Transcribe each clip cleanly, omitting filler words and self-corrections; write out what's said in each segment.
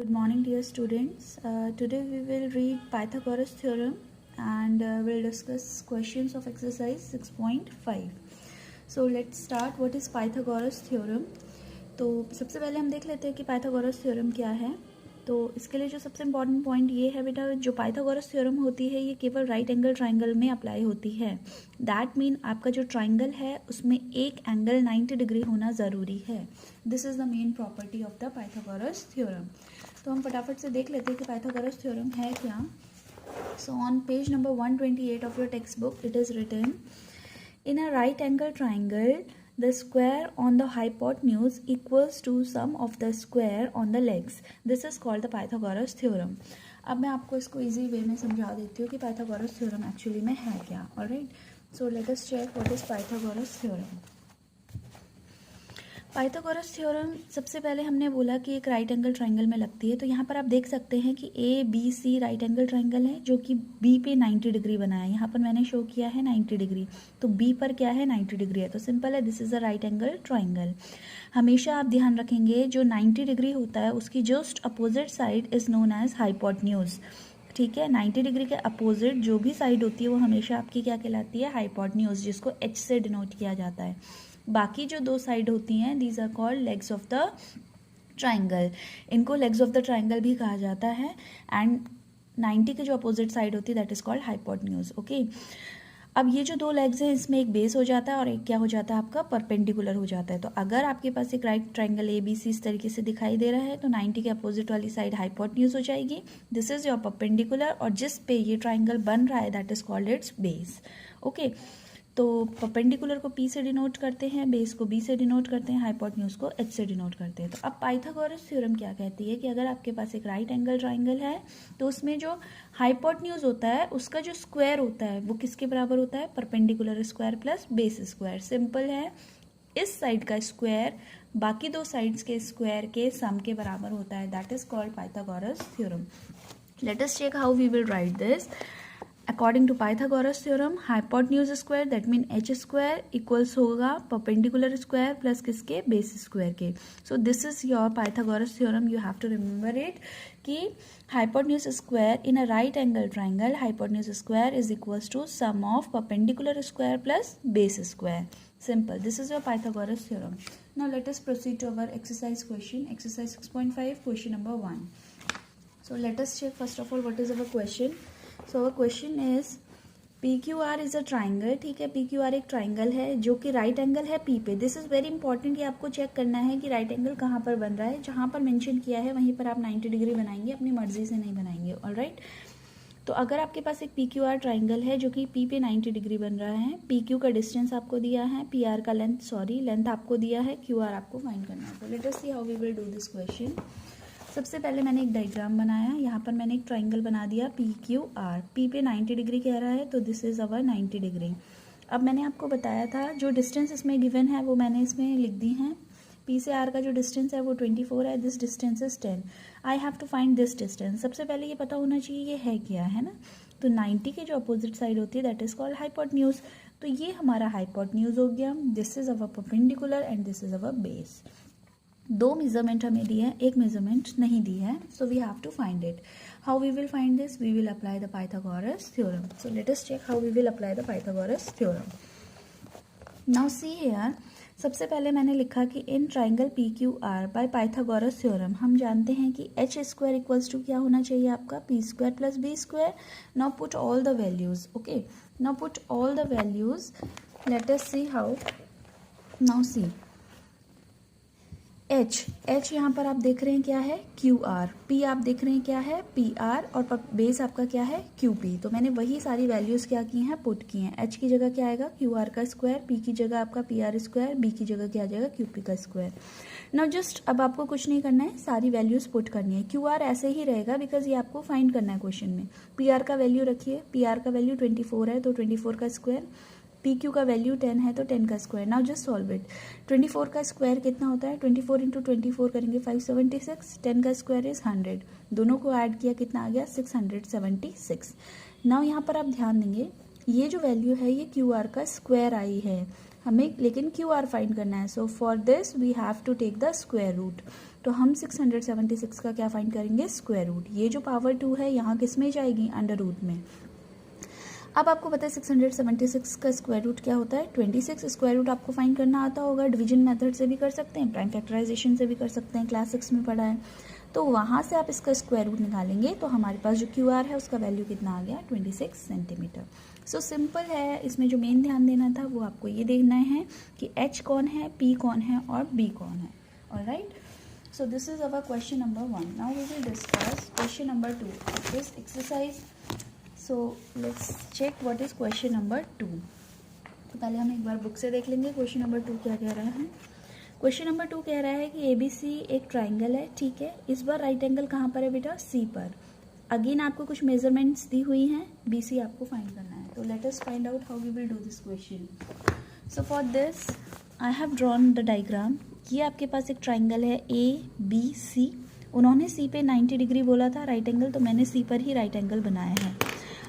Good morning, dear students. Today we will read Pythagoras theorem and we'll discuss questions of exercise 6.5. So let's start. What is Pythagoras theorem? तो सबसे पहले हम देख लेते हैं कि पाइथागोरस थ्योरम क्या है। तो इसके लिए जो सबसे इम्पॉर्टेंट पॉइंट ये है बेटा, जो पाइथागोरस थ्योरम होती है ये केवल राइट एंगल ट्राइंगल में अप्लाई होती है। दैट मीन आपका जो ट्राइंगल है उसमें एक एंगल 90 डिग्री होना ज़रूरी है। This is the main property of the Pythagoras theorem. तो हम फटाफट से देख लेते हैं कि पाइथागोरस थ्योरम है क्या। So on page number 128 of your textbook it is written, in a right angle triangle the square on the hypotenuse equals to sum of the square on the legs. This is called the Pythagoras theorem. अब मैं आपको इसको easy way में समझा देती हूँ कि Pythagoras theorem actually में है क्या। Alright, so let us check what is Pythagoras theorem. Pythagoras theorem सबसे पहले हमने बोला कि एक राइट एंगल ट्राइंगल में लगती है। तो यहाँ पर आप देख सकते हैं कि A B C right angle triangle है जो कि बी पे 90 डिग्री बना है। यहाँ पर मैंने शो किया है 90 डिग्री, तो बी पर क्या है 90 डिग्री है, तो सिंपल है, this is a right angle triangle. हमेशा आप ध्यान रखेंगे जो 90 डिग्री होता है उसकी just opposite side is known as hypotenuse. ठीक है, 90 डिग्री के अपोजिट जो भी साइड होती है वो हमेशा आपकी क्या कहलाती है, हाइपोटेन्यूज, जिसको एच से डिनोट किया जाता है। बाकी जो दो साइड होती हैं these are called legs of the triangle. इनको लेग्स ऑफ द ट्राइंगल भी कहा जाता है। एंड 90 के जो अपोजिट साइड होती है that is called hypotenuse. Okay, अब ये जो दो लेग्स हैं इसमें एक बेस हो जाता है और एक क्या हो जाता है, आपका परपेंडिकुलर हो जाता है। तो अगर आपके पास एक right triangle A B C इस तरीके से दिखाई दे रहा है तो 90 के अपोजिट वाली साइड हाइपोटेन्यूज हो जाएगी, दिस इज योर परपेंडिकुलर, और जिस पे ये ट्राइंगल बन रहा है that is called its base. Okay, तो परपेंडिकुलर को P से डिनोट करते हैं, बेस को B से डिनोट करते हैं, हाइपोटेन्यूज को H से डिनोट करते हैं। तो अब पाइथागोरस थ्योरम क्या कहती है कि अगर आपके पास एक राइट एंगल ट्राइंगल है तो उसमें जो हाइपोटेन्यूज होता है उसका जो स्क्वायर होता है वो किसके बराबर होता है, perpendicular square plus base square. Simple है, इस साइड का स्क्वायर बाकी दो साइड्स के स्क्वायर के सम के बराबर होता है, that is called Pythagoras theorem. Let us check how we will write this. According to Pythagoras theorem, hypotenuse square that mean h square equals होगा perpendicular square plus किसके, base square के। So this is your Pythagoras theorem. You have to remember it कि hypotenuse square in a right angle triangle, hypotenuse square is equals to sum of perpendicular square plus base square. Simple. This is your Pythagoras theorem. Now let us proceed to our exercise question. Exercise 6.5, question number 1. So let us check first of all what is our question. So our question is PQR is a triangle. ठीक है, PQR एक triangle है जो कि right angle है P पे। This is very important कि आपको चेक करना है कि राइट एंगल कहाँ पर बन रहा है। जहाँ पर मेंशन किया है वहीं पर आप 90 डिग्री बनाएंगे, अपनी मर्जी से नहीं बनाएंगे। ऑलराइट, तो अगर आपके पास एक PQR ट्राइंगल है जो कि P पे 90 डिग्री बन रहा है, PQ का डिस्टेंस आपको दिया है, PR का लेंथ आपको दिया है, QR आपको फाइंड करना है। तो let us see how we will do this question. सबसे पहले मैंने एक डायग्राम बनाया, यहाँ पर मैंने एक ट्राइंगल बना दिया PQR। P पे 90 डिग्री कह रहा है तो दिस इज अवर 90 डिग्री। अब मैंने आपको बताया था जो डिस्टेंस इसमें गिवन है वो मैंने इसमें लिख दी हैं। P से R का जो डिस्टेंस है वो 24 है, this distance is 10। I have to find this distance. सबसे पहले ये पता होना चाहिए ये है क्या, है ना। तो 90 के जो अपोजिट साइड होती है दैट इज कॉल्ड हाइपोटेन्यूज। तो ये हमारा हाइपोटेन्यूज हो गया, this is our perpendicular and this is our base. दो मेजरमेंट हमें दी है, एक मेजरमेंट नहीं दी है, so we have to find it. How we will find this, we will apply the Pythagoras theorem. So let us check how we will apply the Pythagoras theorem. Now see here, सबसे पहले मैंने लिखा कि in triangle PQR by Pythagoras theorem हम जानते हैं कि h square equals to क्या होना चाहिए, आपका P square plus B square. Now put all the values. Okay, now put all the values, late us see how. Now see H यहाँ पर आप देख रहे हैं क्या है, QR। P आप देख रहे हैं क्या है, PR, और बेस आपका क्या है, QP। तो मैंने वही सारी वैल्यूज क्या की हैं, पुट की हैं। H की जगह क्या आएगा, QR का स्क्वायर, P की जगह आपका PR स्क्वायर, B की जगह क्या आ जाएगा, QP का स्क्वायर। नाउ जस्ट अब आपको कुछ नहीं करना है, सारी वैल्यूज पुट करनी है। QR ऐसे ही रहेगा बिकॉज ये आपको फाइंड करना है क्वेश्चन में। PR का वैल्यू रखिए, PR का वैल्यू 24 है तो 24 का स्क्वायर, PQ का वैल्यू 10 है तो 10 का square. Now just solve it. 24 का स्क्वायर कितना होता है, 24 इंटू 24 करेंगे 576, 10 का स्क्वायर इज 100, दोनों को ऐड किया कितना आ गया 676। नाउ यहाँ पर आप ध्यान देंगे ये जो वैल्यू है ये QR का स्क्वायर आई है हमें, लेकिन QR फाइंड करना है। So for this we have to take the square root. तो हम 676 का क्या फाइंड करेंगे, स्क्वायर रूट। ये जो पावर 2 है यहाँ किस में जाएगी, अंडर रूट में। अब आपको पता है 676 का स्क्वायर रूट क्या होता है, 26। स्क्वायर रूट आपको फाइंड करना आता होगा, डिवीजन मेथड से भी कर सकते हैं, प्राइम फैक्टराइजेशन से भी कर सकते हैं, क्लास 6 में पढ़ा है। तो वहाँ से आप इसका स्क्वायर रूट निकालेंगे तो हमारे पास जो QR है उसका वैल्यू कितना आ गया, 26 सेंटीमीटर। सो सिंपल है। इसमें जो मेन ध्यान देना था वो आपको ये देखना है कि H कौन है, P कौन है और B कौन है। Alright, so this is our question number 1. Now we will discuss question number 2 of this exercise. So let's check what is question number 2. तो पहले हम एक बार बुक से देख लेंगे क्वेश्चन नंबर 2 क्या कह रहा है। क्वेश्चन नंबर 2 कह रहा है कि ABC एक ट्राइंगल है, ठीक है। इस बार राइट एंगल कहाँ पर है बेटा, C पर। अगेन आपको कुछ मेजरमेंट्स दी हुई हैं, BC आपको फाइंड करना है। तो let us find out how we will do this question. So for this I have drawn the diagram. ये आपके पास एक ट्राइंगल है ABC। उन्होंने C पे 90 डिग्री बोला था राइट एंगल, तो मैंने C पर ही राइट एंगल बनाया है।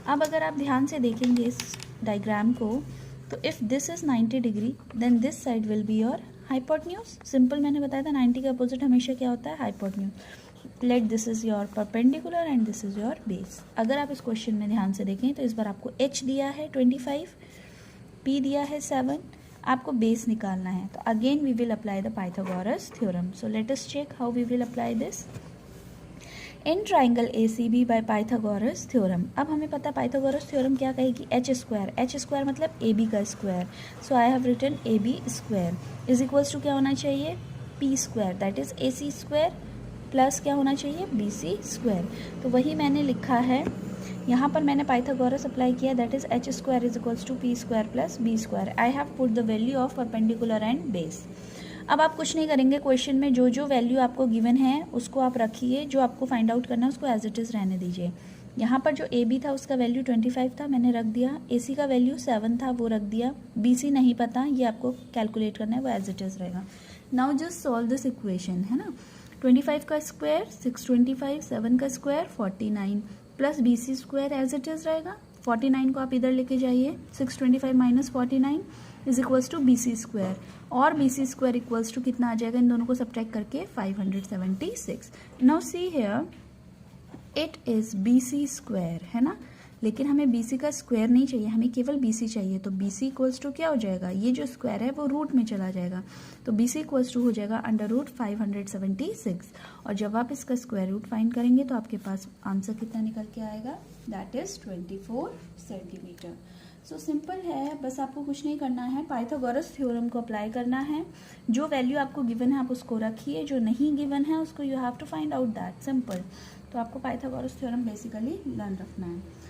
अब अगर आप ध्यान से देखेंगे इस डायग्राम को, तो if this is 90 degree then this side will be your hypotenuse. Simple, मैंने बताया था 90 का अपोजिट हमेशा क्या होता है, hypotenuse. Let this is your perpendicular and this is your base. अगर आप इस क्वेश्चन में ध्यान से देखें तो इस बार आपको H दिया है 25, P दिया है 7, आपको बेस निकालना है। तो again we will apply the Pythagoras theorem. So let us check how we will apply this in triangle ACB by Pythagoras theorem. अब हमें पता है पाइथागोरस थ्योरम क्या कहेगी, H स्क्वायर मतलब AB का square. So I have written AB square is equals to क्या होना चाहिए, P square, that is AC square plus क्या होना चाहिए, BC स्क्वायर। तो वही मैंने लिखा है यहाँ पर, मैंने पाइथागोरस अप्लाई किया, that is H square is equals to P square plus B square. I have put the value of perpendicular and base. अब आप कुछ नहीं करेंगे, क्वेश्चन में जो जो वैल्यू आपको गिवन है उसको आप रखिए, जो आपको फाइंड आउट करना है उसको एज इट इज़ रहने दीजिए। यहाँ पर जो AB था उसका वैल्यू 25 था, मैंने रख दिया। AC का वैल्यू 7 था, वो रख दिया। BC नहीं पता, ये आपको कैलकुलेट करना है, वो एज इट इज़ रहेगा। Now just solve this equation, है ना। 25 का स्क्वायर 625, 7 का square 49 plus BC square as it is रहेगा। 49 को आप इधर लेके जाइए, 625 minus 49 is equals to BC square, और BC स्क्वायर इक्वल्स टू कितना आ जाएगा, इन दोनों को सब्ट्रैक्ट करके 576। Now see here it is BC square, है ना। लेकिन हमें BC का स्क्वायर नहीं चाहिए, हमें केवल BC चाहिए। तो BC इक्वल्स टू क्या हो जाएगा, ये जो स्क्वायर है वो रूट में चला जाएगा। तो BC इक्वल्स टू हो जाएगा अंडर रूट 576। और जब आप इसका स्क्वायर रूट फाइंड करेंगे तो आपके पास आंसर कितना निकल के आएगा, that is 24 centimetre. So simple है, बस आपको कुछ नहीं करना है, पाइथागोरस थ्योरम को अप्लाई करना है। जो वैल्यू आपको गिवन है आप उसको रखिए, जो नहीं गिवन है उसको you have to find out that, simple. तो आपको पाइथागोरस थ्योरम बेसिकली लर्न रखना है।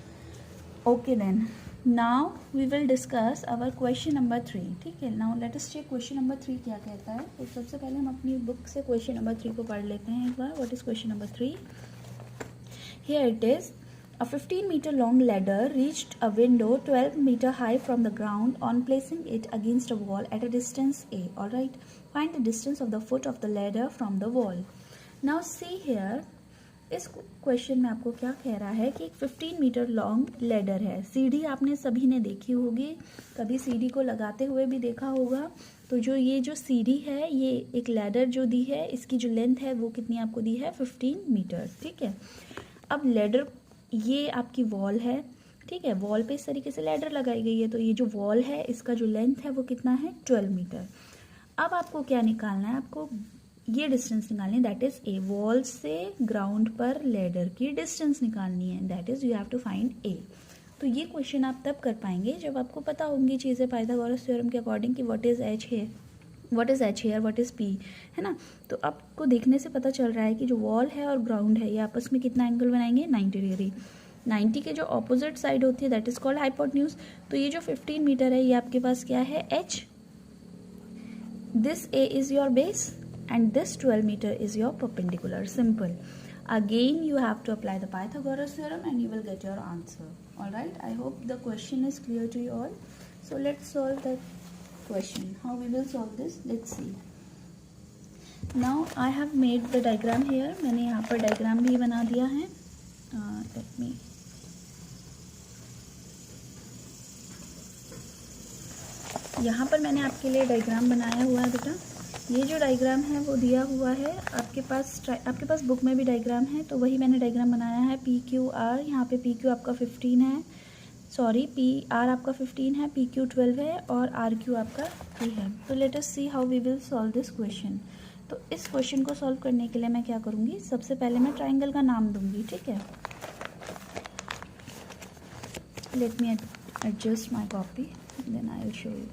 Okay then, now we will discuss our question number 3, ठीक है। Now let us check question number 3 क्या कहता है। तो सबसे पहले हम अपनी बुक से क्वेश्चन नंबर 3 को पढ़ लेते हैं एक बार। What is question number 3? Here it is, a 15-meter long ladder reached a window 12-meter high from the ground on placing it against a wall at a distance A. All right, find the distance of the foot of the ladder from the wall. Now see here, इस question में आपको क्या कह रहा है कि एक 15 metre long ladder है। सीढ़ी आपने सभी ने देखी होगी, कभी सीढ़ी को लगाते हुए भी देखा होगा। तो जो ये जो सीढ़ी है, ये एक लेडर जो दी है, इसकी जो लेंथ है वो कितनी आपको दी है, 15 मीटर, ठीक है। अब लेडर, ये आपकी वॉल है, ठीक है। वॉल पे इस तरीके से लैडर लगाई गई है, तो ये जो वॉल है इसका जो लेंथ है वो कितना है, 12 मीटर। अब आपको क्या निकालना है, आपको ये डिस्टेंस निकालनी है, दैट इज ए। वॉल से ग्राउंड पर लैडर की डिस्टेंस निकालनी है, that is you have to find A. तो ये क्वेश्चन आप तब कर पाएंगे जब आपको पता होंगी चीज़ें पाइथागोरस थ्योरम के अकॉर्डिंग कि व्हाट इज H है, what is H here, what is P, है ना। तो आपको देखने से पता चल रहा है कि जो वॉल है और ग्राउंड है ये आपस में कितना एंगल बनाएंगे, 90 डिग्री। 90 के जो ऑपोजिट साइड होती है दैट इज कॉल्ड हाइपोटेन्यूज। तो ये जो 15 मीटर है ये आपके पास क्या है, H। This A is your base and this 12 metre is your perpendicular, simple. Again you have to apply the Pythagoras theorem and you will get your answer. Alright, I hope the question is clear to you all. So let's solve the question. How we will solve this? Let's see. Now I have made the diagram here. मैंने यहाँ पर diagram भी बना दिया है. Let me. यहाँ पर मैंने आपके लिए diagram बनाया हुआ है बेटा. ये जो डायग्राम है वो दिया हुआ है आपके पास बुक में भी डायग्राम है, तो वही मैंने डायग्राम बनाया है। पी क्यू आर, यहाँ पे पी क्यू आपका 15 है, सॉरी पी आर आपका 15 है, पी क्यू 12 है और आर क्यू आपका 3 है। तो let us see how we will solve this question. तो इस क्वेश्चन को सॉल्व करने के लिए मैं क्या करूँगी, सबसे पहले मैं ट्राइंगल का नाम दूंगी, ठीक है। Let me adjust my copy, then I will show you.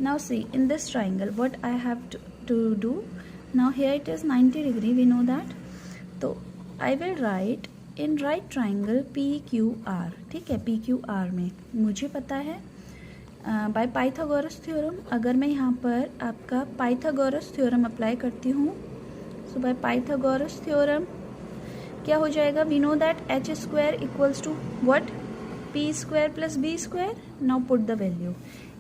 Now see, in this triangle what I have to do, now here it is 90 degree, we know that. So I will write in right triangle PQR, ठीक है। PQR में मुझे पता है bye Pythagoras theorem, अगर मैं यहाँ पर आपका पाइथागोरस थ्योरम अप्लाई करती हूँ, सो बाय पाइथागोरस थ्योरम क्या हो जाएगा, we know that H square equals to what, P square plus B square. Now put the value.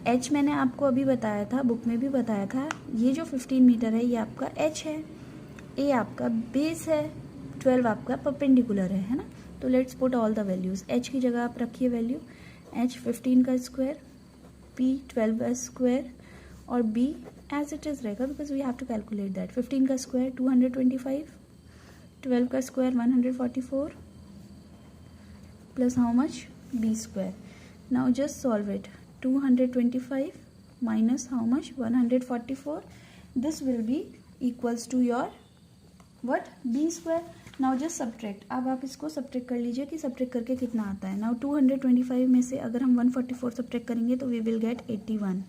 H मैंने आपको अभी बताया था, बुक में भी बताया था, ये जो 15 मीटर है ये आपका एच है, ए आपका बेस है, 12 आपका परपेंडिकुलर है ना। तो let's put all the values. H की जगह आप रखिए वैल्यू, एच 15 का स्क्वायर, पी 12 का स्क्वायर और बी एज इट इज रहेगा because we have to calculate that. 15 का स्क्वायर 225, 12 का square 144 plus how much, b square. Now just solve it. 225 minus how much, 144. This will be equals to your what, b square. Now just subtract. अब आप इसको subtract कर लीजिए कि subtract करके कितना आता है। Now 225 में से अगर हम 144 subtract करेंगे तो we will get 81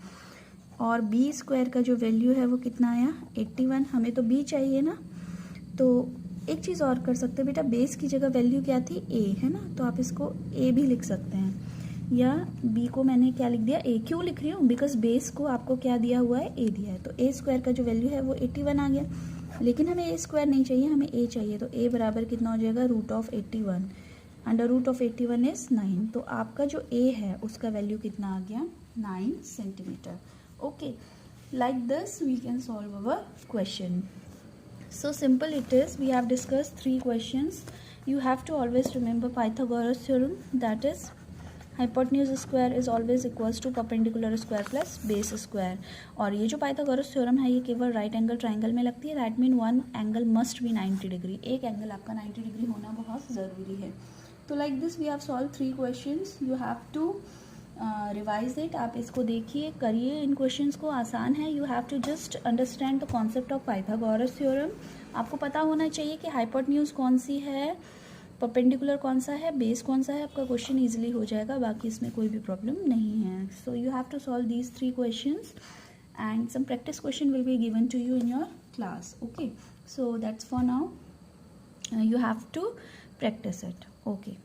और b square का जो वैल्यू है वो कितना आया, 81। हमें तो b चाहिए ना, तो एक चीज़ और कर सकते हैं बेटा, बेस की जगह वैल्यू क्या थी, a है ना, तो आप इसको a भी लिख सकते हैं, या b को मैंने क्या लिख दिया, a क्यों लिख रही हूँ, बिकॉज बेस को आपको क्या दिया हुआ है, a दिया है। तो a स्क्वायर का जो वैल्यू है वो 81 आ गया, लेकिन हमें a स्क्वायर नहीं चाहिए, हमें a चाहिए। तो a बराबर कितना हो जाएगा, root of 81, under root of 81 is 9। तो आपका जो a है उसका वैल्यू कितना आ गया, 9 centimetre. Okay, like this we can solve our question. So simple it is. We have discussed 3 questions. You have to always remember Pythagoras theorem, that is hypotenuse square is always equals to perpendicular square plus base square। और ये जो Pythagoras theorem है ये केवल right angle triangle में लगती है, that mean one angle must be 90 degree, एक एंगल आपका 90 डिग्री होना बहुत ज़रूरी है। तो like this we have solved 3 questions. You have to revise it, आप इसको देखिए, करिए इन क्वेश्चंस को, आसान है। You have to just understand the concept of Pythagoras theorem. आपको पता होना चाहिए कि हाइपोटेन्यूज कौन सी है, परपेंडिकुलर कौन सा है, बेस कौन सा है, आपका क्वेश्चन इजीली हो जाएगा, बाकी इसमें कोई भी प्रॉब्लम नहीं है। So you have to solve these 3 questions and some practice question will be given to you in your class. Okay, so that's for now, you have to practice it. Okay.